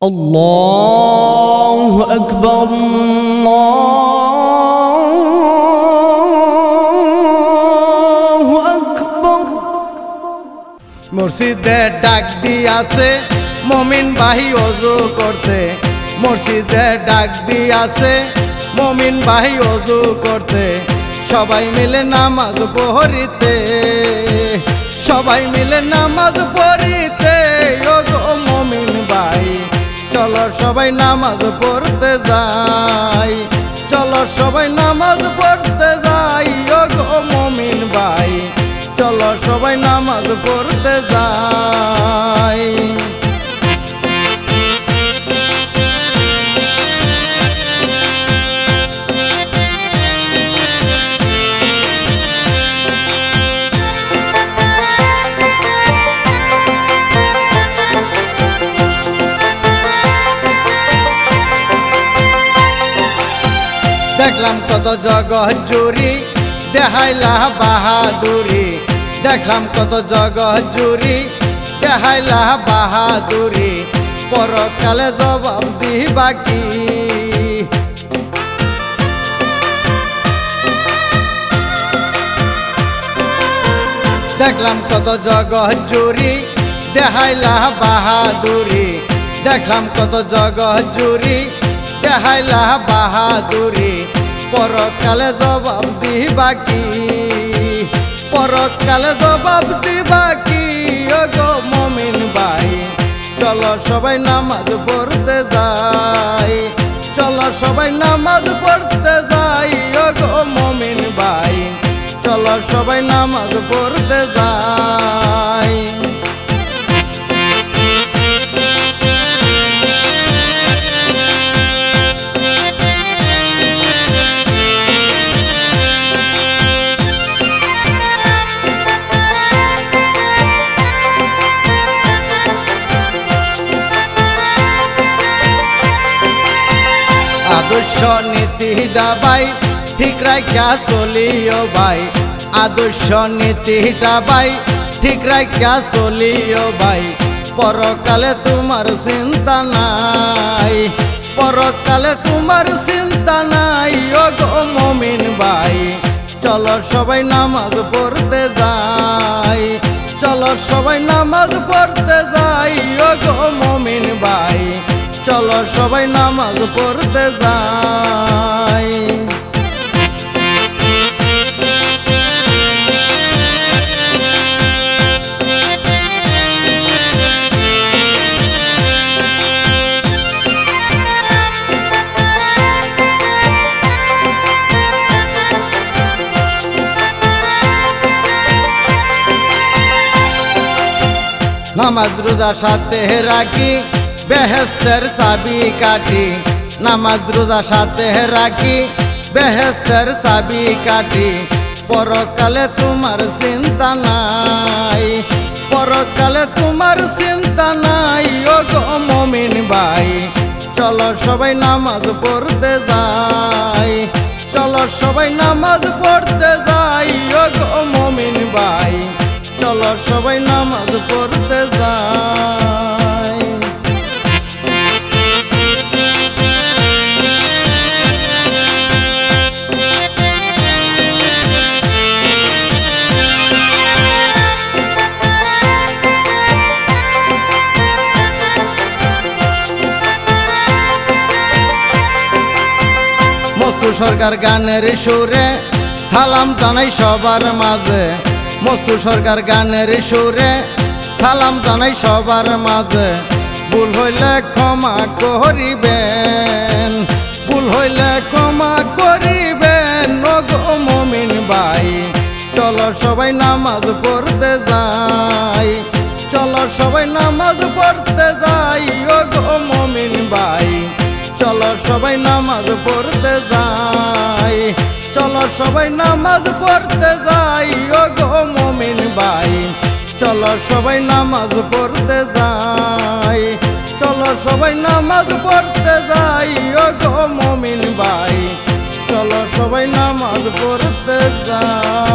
الله أكبر الله أكبر মসজিদে ডাক দিয়াছে মুমিন ভাই ওযু করতে মসজিদে ডাক দিয়াছে মুমিন ভাই ওযু করতে সবাই মিলে নামাজ পড়িতে সবাই মিলে নামাজ পড়িতে ও গো মুমিন ভাই চলো সবাই নামাজ পড়তে যাই চলো সবাই নামাজ পড়তে যাই ও গো মুমিন ভাই চলো সবাই নামাজ পড়তে যাই দেখলাম কত জগৎ জুড়ি দেখাইলা বাহাদুরি দেখলাম কত জগৎ জুড়ি দেখাইলা বাহাদুরি পরকালে জবাব দিবা কি দেখলাম কত জগৎ জুড়ি দেখাইলা বাহাদুরি দেখলাম কত জগৎ জুড়ি দেখাইলা বাহাদুরি পরকালে জবাব দিবা কি পরকালে জবাব দিবা কি ও গো মুমিন ভাই চলো সবাই নামাজ পড়তে যাই চলো সবাই নামাজ পড়তে যাই ও গো মুমিন ভাই চলো সবাই নামাজ পড়তে যাই আদর্শ নীতিটা ভাই ঠিক রাখিয়া চলিও ভাই আদর্শ নীতিটা ভাই ঠিক রাখিয়া চলিও ভাই পরকালে তোমার চিন্তা নাই পরকালে তোমার চিন্তা নাই ও গো মুমিন ভাই চলো সবাই নামাজ পড়তে যাই চলো সবাই নামাজ পড়তে যাই ও গো মুমিন ভাই চলো সবাই নামাজ পড়তে যাই নামাজ রোজা সাথে রাখি বেহেস্তের চাবি কাঠি নামাজ রোজা সাথে রাখি বেহেস্তের চাবি কাঠি পরকালে তোমার চিন্তা নাই পরকালে তোমার চিন্তা নাই ও গো মুমিন ভাই চলো সবাই নামাজ পড়তে যাই চলো সবাই নামাজ পড়তে যাই ও গো মুমিন ভাই চলো সবাই নামাজ পড়তে যাই মস্তু সরকার গানের সুরে সালাম জানাই সবার মাঝে মস্তু সরকার গানের সুরে সালাম জানাই সবার মাঝে ভুল হইলে ক্ষমা করিবেন ভুল হইলে ক্ষমা করিবেন ও গো মুমিন ভাই চলো সবাই নামাজ পড়তে যাই চলো সবাই নামাজ পড়তে যাই ও গো মুমিন ভাই চলো সবাই নামাজ পড়তে যাই চলো সবাই নামাজ পড়তে যাই ও গো মুমিন ভাই চলো সবাই নামাজ পড়তে যাই চলো সবাই নামাজ পড়তে যাই ও গো মুমিন ভাই চলো সবাই নামাজ পড়তে যাই।